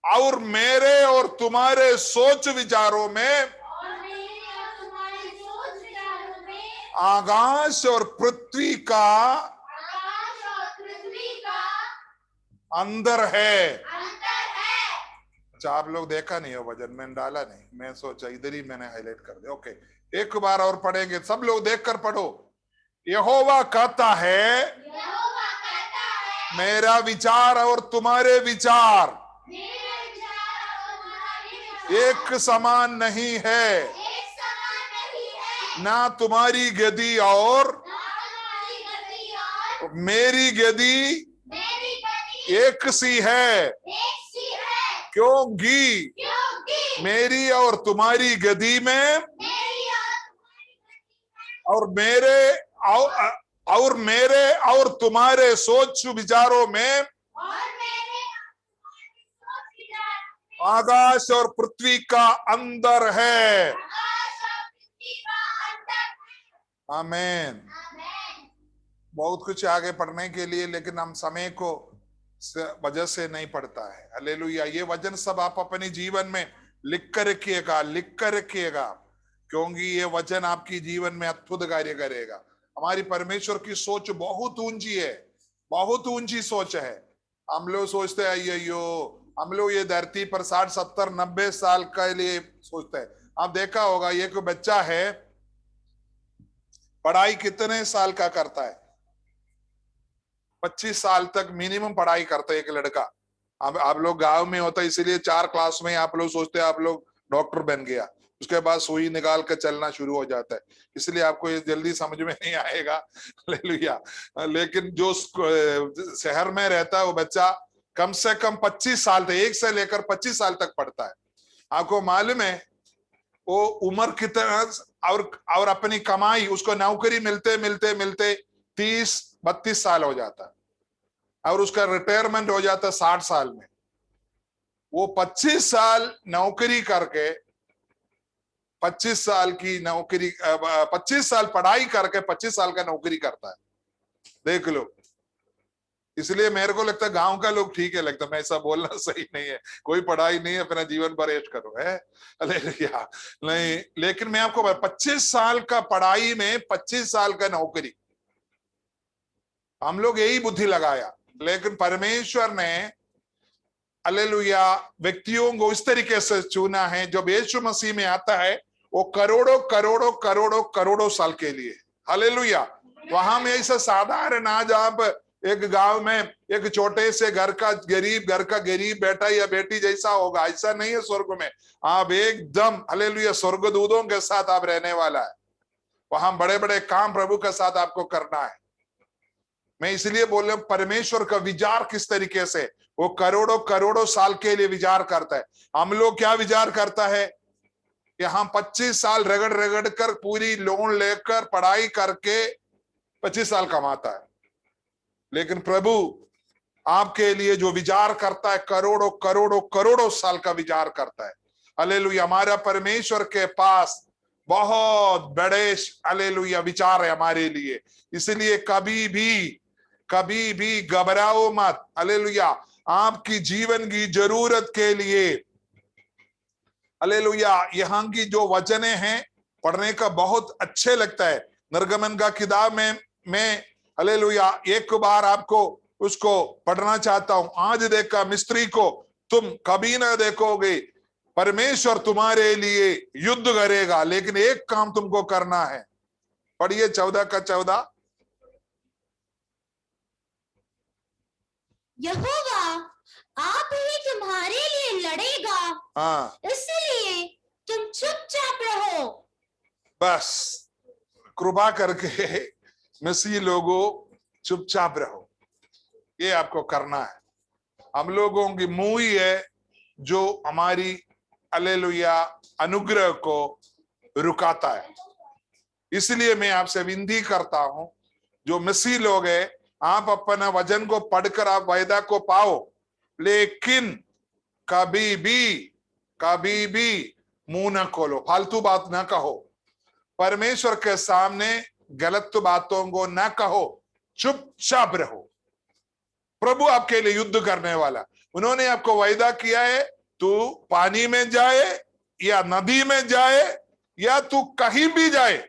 और मेरे और तुम्हारे सोच विचारों में आकाश और पृथ्वी का अंदर है। अच्छा आप लोग देखा नहीं हो वजन, मैंने डाला नहीं, मैं सोचा इधर ही मैंने हाईलाइट कर दिया। ओके एक बार और पढ़ेंगे, सब लोग देखकर पढ़ो। यहोवा कहता है मेरा विचार और तुम्हारे विचार एक समान नहीं है, ना तुम्हारी गति और मेरी गति एक सी है, क्योंकि मेरी और तुम्हारी गति में और मेरे और तुम्हारे सोच विचारों में आकाश और पृथ्वी का अंदर है। आमीन। बहुत कुछ आगे पढ़ने के लिए, लेकिन हम समय को वजह से नहीं पढ़ता है। हालेलुया। ये वचन सब आप अपने जीवन में लिख कर रखिएगा, लिख कर रखिएगा, क्योंकि ये वचन आपकी जीवन में अद्भुत कार्य करेगा। हमारी परमेश्वर की सोच बहुत ऊंची है, बहुत ऊंची सोच है। हम लोग सोचते हैं यो हम लोग ये धरती पर 60, 70, 90 साल के लिए सोचते हैं। आप देखा होगा ये कोई बच्चा है, पढ़ाई कितने साल का करता है? 25 साल तक मिनिमम पढ़ाई करता है एक लड़का। अब आप लोग गांव में होता है, इसीलिए 4 क्लास में आप लोग सोचते हैं आप लोग डॉक्टर बन गया, उसके बाद सुई निकाल कर चलना शुरू हो जाता है, इसलिए आपको ये जल्दी समझ में नहीं आएगा। हालेलुया। लेकिन जो शहर में रहता है वो बच्चा कम से कम 25 साल तक, 1 से लेकर 25 साल तक पढ़ता है। आपको मालूम है वो उम्र कितना, और अपनी कमाई, उसको नौकरी मिलते मिलते मिलते 30-32 साल हो जाता है, और उसका रिटायरमेंट हो जाता है 60 साल में। वो 25 साल नौकरी करके 25 साल की नौकरी, 25 साल पढ़ाई करके 25 साल का नौकरी करता है, देख लो। इसलिए मेरे को लगता है गांव का लोग ठीक है, लगता मैं ऐसा बोलना सही नहीं है, कोई पढ़ाई नहीं है अपना जीवन भर ऐश करो है, हालेलुया। नहीं, लेकिन मैं आपको 25 साल का पढ़ाई में 25 साल का नौकरी, हम लोग यही बुद्धि लगाया, लेकिन परमेश्वर ने हालेलुया व्यक्तियों को इस तरीके से चुना है, जब यीशु मसीह में आता है वो करोड़ों करोड़ों करोड़ों करोड़ों साल के लिए, हालेलुया। वहां में ऐसा साधारण, आज आप एक गांव में एक छोटे से घर का गरीब बेटा या बेटी जैसा होगा, ऐसा नहीं है स्वर्ग में। आप एकदम हालेलुया स्वर्गदूतों के साथ आप रहने वाला है, वहां बड़े बड़े काम प्रभु के साथ आपको करना है। मैं इसलिए बोल रहा हूं, परमेश्वर का विचार किस तरीके से, वो करोड़ों करोड़ों साल के लिए विचार करता है। हम लोग क्या विचार करता है, यहाँ 25 साल रगड़ रगड़ कर पूरी लोन लेकर पढ़ाई करके 25 साल कमाता है, लेकिन प्रभु आपके लिए जो विचार करता है करोड़ों करोड़ों करोड़ों साल का विचार करता है। हालेलुया, हमारा परमेश्वर के पास बहुत बड़े हालेलुया विचार है हमारे लिए। इसलिए कभी भी घबराओ मत, हालेलुया। आपकी जीवन की जरूरत के लिए हालेलुया यहाँ की जो वचने हैं पढ़ने का बहुत अच्छे लगता है। निर्गमन का किताब में मैं हालेलुया एक बार आपको उसको पढ़ना चाहता हूं। आज देखा मिस्त्री को तुम कभी ना देखोगे, परमेश्वर तुम्हारे लिए युद्ध करेगा, लेकिन एक काम तुमको करना है। पढ़िए 14 का 14। यहोवा आप ही तुम्हारे लिए लड़ेगा, हाँ, इसलिए तुम चुपचाप रहो। बस कृपा करके मसीह लोगों चुपचाप रहो, ये आपको करना है। हम लोगों की मुंह ही है जो हमारी हालेलुया अनुग्रह को रुकाता है। इसलिए मैं आपसे विनती करता हूं, जो मसीह लोग है, आप अपना वचन को पढ़कर आप वायदा को पाओ, लेकिन कभी भी मुंह न खोलो, फालतू बात ना कहो, परमेश्वर के सामने गलत बातों को ना कहो, चुपचाप रहो। प्रभु आपके लिए युद्ध करने वाला, उन्होंने आपको वायदा किया है, तू पानी में जाए या नदी में जाए या तू कहीं भी जाए,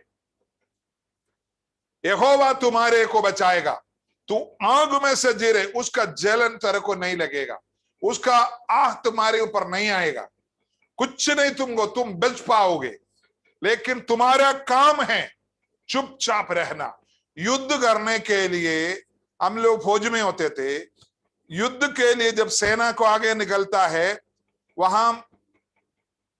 यहोवा तुम्हारे को बचाएगा। तू आग में से गिरे, उसका जलन तेरे को नहीं लगेगा, उसका आह तुम्हारे ऊपर नहीं आएगा, कुछ नहीं तुमको, तुम बच पाओगे। लेकिन तुम्हारा काम है चुपचाप रहना। युद्ध करने के लिए हम लोग फौज में होते थे, युद्ध के लिए जब सेना को आगे निकलता है, वहां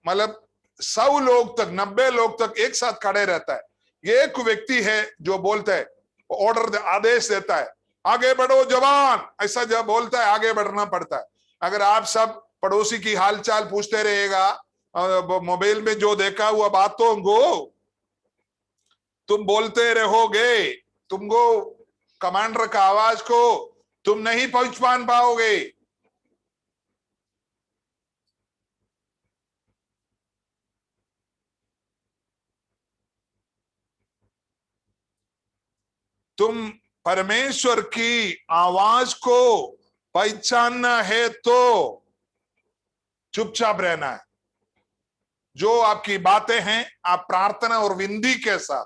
मतलब 100 लोग तक 90 लोग तक एक साथ खड़े रहता है। ये एक व्यक्ति है जो बोलता है, ऑर्डर आदेश देता है, आगे बढ़ो जवान, ऐसा जब बोलता है आगे बढ़ना पड़ता है। अगर आप सब पड़ोसी की हालचाल पूछते रहेगा, मोबाइल में जो देखा हुआ बातों को तुम बोलते रहोगे, तुमको कमांडर का आवाज को तुम नहीं पहचान पाओगे। तुम परमेश्वर की आवाज को पहचानना है तो चुपचाप रहना है। जो आपकी बातें हैं आप प्रार्थना और विनती के साथ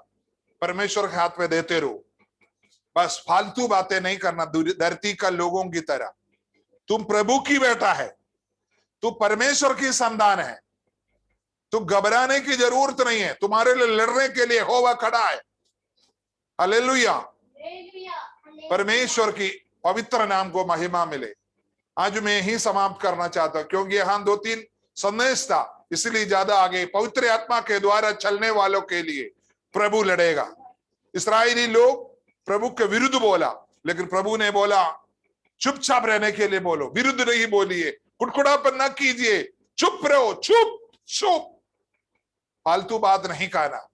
परमेश्वर के हाथ में देते रहो, बस फालतू बातें नहीं करना धरती का लोगों की तरह। तुम प्रभु की बेटा है, तू परमेश्वर की संतान है, तू घबराने की जरूरत नहीं है, तुम्हारे लिए लड़ने के लिए यहोवा खड़ा है। हालेलुया, परमेश्वर की पवित्र नाम को महिमा मिले। आज मैं ही समाप्त करना चाहता हूं, क्योंकि यहां 2-3 संदेश था, इसलिए ज्यादा आगे पवित्र आत्मा के द्वारा चलने वालों के लिए प्रभु लड़ेगा। इस्राएली लोग प्रभु के विरुद्ध बोला, लेकिन प्रभु ने बोला चुपचाप रहने के लिए बोलो, विरुद्ध नहीं बोलिए, कुड़कुड़ापन न कीजिए, चुप रहो, चुप, फालतू बात नहीं कहना।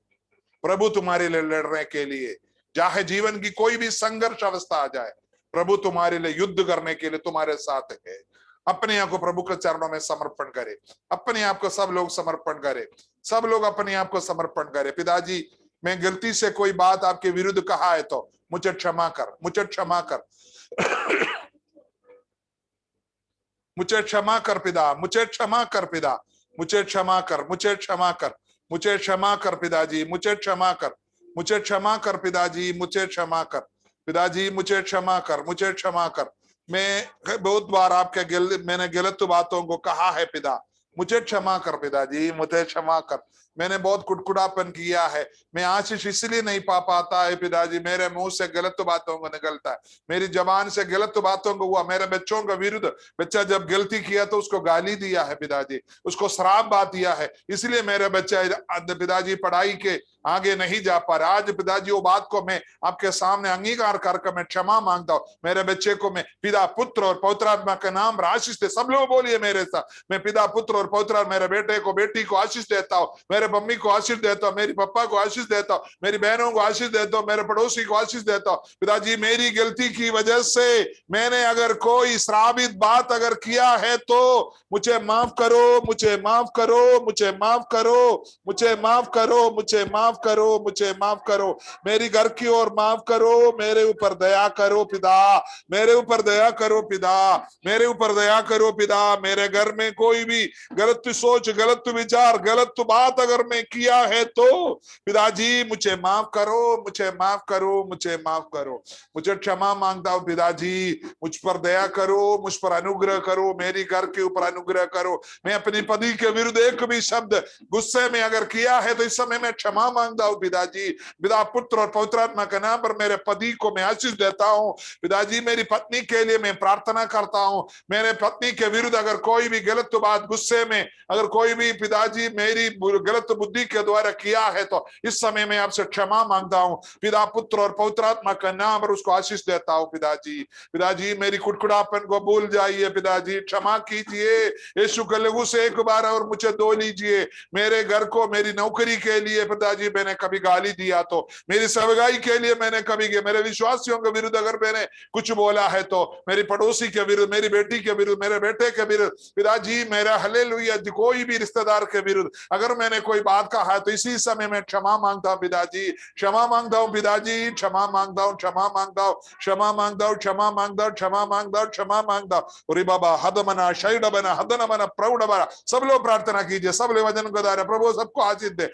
प्रभु तुम्हारे लिए लड़ने के लिए, चाहे जीवन की कोई भी संघर्ष अवस्था आ जाए, प्रभु तुम्हारे लिए युद्ध करने के लिए तुम्हारे साथ है। अपने आप को प्रभु के चरणों में समर्पण करे, अपने आप को सब लोग समर्पण करे। सब लोग अपने आप को समर्पण करें। पिताजी, मैं गलती से कोई बात आपके विरुद्ध कहा है तो मुझे क्षमा कर, मुझे क्षमा कर, मुझे क्षमा कर पिता, मुझे क्षमा कर पिता, मुझे क्षमा कर, मुझे क्षमा कर, मुझे क्षमा कर पिताजी, मुझे क्षमा कर, मुझे क्षमा कर पिताजी, मुझे क्षमा कर पिताजी, मुझे क्षमा कर, मुझे क्षमा कर। मैं बहुत बार मैंने गलत बातों को कहा है पिता, मुझे क्षमा कर पिताजी, मुझे क्षमा कर। मैंने बहुत कुड़कुड़ापन किया है, मैं आशीष इसलिए नहीं पा पाता है पिताजी, मेरे मुंह से गलत बातों को निकलता है, मेरी जबान से गलत बातों को हुआ, मेरे बच्चों के विरुद्ध, बच्चा जब गलती किया तो उसको गाली दिया है पिताजी, उसको शराब बात दिया है, इसलिए मेरे बच्चा पिताजी पढ़ाई के आगे नहीं जा पा रहा। आज पिताजी वो बात को मैं आपके सामने अंगीकार करके मैं क्षमा मांगता हूँ। मेरे बच्चे को मैं पिता, पुत्र और पवित्र आत्मा के नाम पर आशीष दे। सब लोग बोलिए मेरे साथ, मैं पिता, पुत्र और पवित्र, मेरे बेटे को, बेटी को आशीष देता हूँ, मेरे मम्मी को आशीष देता हूँ, मेरी पापा को आशीष देता हूँ, मेरी बहनों को आशीष देता हूँ, मेरे पड़ोसी को आशीष देता हूँ। पिताजी, मेरी गलती की वजह से मैंने अगर कोई श्रावित बात अगर किया है तो मुझे माफ करो, मुझे माफ करो, मुझे माफ करो, मुझे माफ करो, मुझे माफ करो, मुझे माफ करो, मेरी घर की ओर माफ करो, मेरे ऊपर दया करो पिता, मेरे ऊपर दया करो पिता, मेरे ऊपर दया करो पिता। मेरे घर में कोई भी गलत सोच, गलत विचार, गलत बात अगर मैं किया है तो पिताजी मुझे माफ करो, मुझे माफ करो, मुझे माफ करो, मुझे क्षमा मांगता हूँ पिताजी, मुझ पर दया करो, मुझ पर अनुग्रह करो, मेरी घर के ऊपर अनुग्रह करो। मैं अपनी पति के विरुद्ध एक भी शब्द गुस्से में अगर किया है तो इस समय मैं क्षमा मांगता हूँ पिताजी। पिता, पुत्र और पवित्र आत्मा के नाम पर मेरे पति को मैं आशीष देता हूँ पिताजी। मेरी पत्नी के लिए मैं प्रार्थना करता हूँ, मेरे पत्नी के विरुद्ध अगर कोई भी गलत बात गुस्से में अगर कोई भी पिताजी मेरी गलत बुद्धि के द्वारा किया है तो इस समय मैं आपसे क्षमा मांगता हूँ पिता, पुत्र और पवित्र आत्मा का नाम पर उसको आशीष देता हूँ पिताजी। पिताजी, मेरी कुड़कुड़ापन को भूल जाइए पिताजी, क्षमा कीजिए यीशु के लहू से एक बार और मुझे धो लीजिए। मेरे घर को, मेरी नौकरी के लिए पिताजी मैंने कभी गाली दिया तो, मेरी सेवकाई के लिए मैंने कभी, मेरे विश्वासियों के विरुद्ध अगर मैंने कुछ बोला है तो, मेरी पड़ोसी के विरुद्ध, मेरी बेटी के विरुद्ध, मेरे बेटे के विरुद्ध पिताजी, मेरा हालेलुया कोई भी रिश्तेदार के विरुद्ध अगर मैंने कोई बात कहा है तो इसी समय मैं क्षमा मांगता हूँ पिताजी, क्षमा मांगता हूँ पिताजी, क्षमा मांगता हूँ, क्षमा मांगता हूँ, क्षमा मांगता हूँ, क्षमा मांगता हूँ, क्षमा मांगता हूँ, क्षमा मांगता हूँ। अरे बाबा, हदमना शैडबना हदनमना प्रौढ़बना। सब लोग प्रार्थना कीजिए, सब लोग वचन को द्वारा प्रभु सबको आशीष दे।